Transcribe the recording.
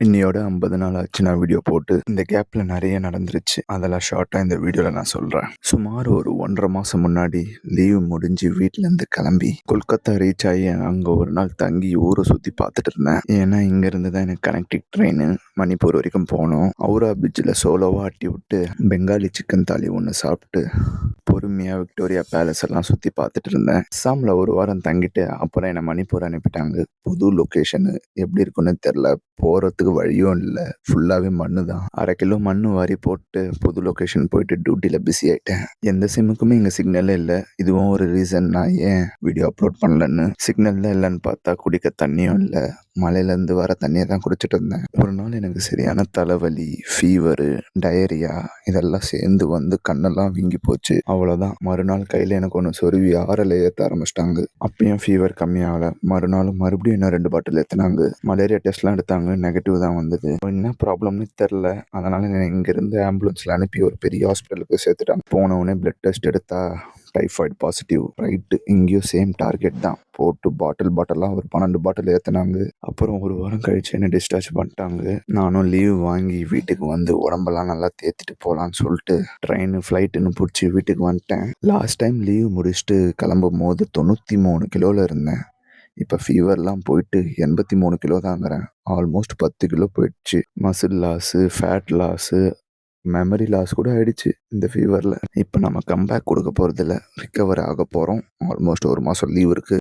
இன்னையோட 50 நாள் ஆச்சு நான் வீடியோ போட்டு. இந்த கேப்ல நிறைய நடந்துருச்சு. அதெல்லாம் ஷார்ட்டா இந்த வீடியோல நான் சொல்றேன். சுமார் ஒரு 1.5 மாசம் முன்னாடி லீவு முடிஞ்சு வீட்ல இருந்து கிளம்பி கொல்கத்தா ரீச் ஆகி அங்க ஒரு நாள் தங்கி ஊரை சுத்தி பார்த்துட்டு இருந்தேன். ஏன்னா இங்க இருந்து தான் எனக்கு கனெக்டிங் ட்ரெயின் மணிப்பூர் வரைக்கும் போனோம். ஹவுரா பீச்சில் சோலோவா ஆட்டி விட்டு பெங்காலி சிக்கன் தாலி ஒன்று சாப்பிட்டு பொறுமையா விக்டோரியா பேலஸ் எல்லாம் சுத்தி பார்த்துட்டு இருந்தேன். அஸ்ஸாம்ல ஒரு வாரம் தங்கிட்டு அப்புறம் என்னை மணிப்பூர் அனுப்பிட்டாங்க. புது லொகேஷனு எப்படி இருக்குன்னு தெரியல. போறதுக்கு வழியும் இல்லை. ஃபுல்லாவே மண்ணு தான். 1/2 கிலோ மண்ணு வாரி போட்டு புது லொகேஷன் போயிட்டு டியூட்டியில் பிஸி ஆயிட்டேன். எந்த சிம்முக்குமே இங்கே சிக்னலே இல்லை. இதுவும் ஒரு ரீசன் நான் ஏன் வீடியோ அப்லோட் பண்ணலன்னு. சிக்னல்ல இல்லைன்னு பார்த்தா குடிக்க தண்ணியும் இல்லை. மலையிலேருந்து வர தண்ணியை தான் குடிச்சிட்டு இருந்தேன். ஒரு நாள் எனக்கு சரியான தலைவலி, ஃபீவரு, டயரியா இதெல்லாம் சேர்ந்து வந்து கண்ணெல்லாம் வீங்கி போச்சு. அவ்வளோதான். மறுநாள் கையில் எனக்கு ஒன்று சொருவி ஆறலை ஏற்ற ஆரம்பிச்சிட்டாங்க. அப்பயும் ஃபீவர் கம்மியாகலை. மறுநாள் மறுபடியும் இன்னும் 2 பாட்டில் ஏற்றினாங்க. மலேரியா டெஸ்ட்லாம் எடுத்தாங்க. நெகட்டிவ் தான் வந்தது. என்ன ப்ராப்ளம்னு தெரில. அதனால் இங்கேருந்து ஆம்புலன்ஸில் அனுப்பி ஒரு பெரிய ஹாஸ்பிட்டலுக்கு சேர்த்துட்டாங்க. போனவுடனே பிளட் டெஸ்ட் எடுத்தா டைஃபாய்டு பாசிட்டிவ். ரைட்டு, இங்கேயும் சேம் டார்கெட் தான். போட்டு பாட்டிலாக ஒரு 12 பாட்டில் ஏற்றினாங்க. அப்புறம் ஒரு வாரம் கழிச்சு என்ன டிஸ்சார்ஜ் பண்ணிட்டாங்க. நானும் லீவ் வாங்கி வீட்டுக்கு வந்து உடம்பெல்லாம் நல்லா தேத்திட்டு போகலான்னு சொல்லிட்டு ட்ரெயின் ஃப்ளைட்டுன்னு பிடிச்சி வீட்டுக்கு வந்துட்டேன். லாஸ்ட் டைம் லீவ் முடிச்சுட்டு கிளம்பும் போது 93 கிலோவில் இருந்தேன். இப்போ ஃபீவர்லாம் போயிட்டு 83 கிலோ தாங்கிறேன். ஆல்மோஸ்ட் 10 கிலோ போயிடுச்சு. Muscle loss, fat loss, memory loss கூட ஆயிடுச்சு இந்த ஃபீவரில். இப்போ நம்ம கம்பேக் கொடுக்க போகிறதில்ல, ரிக்கவர் ஆக போகிறோம். ஆல்மோஸ்ட் 1 மாதம் லீவ் இருக்குது.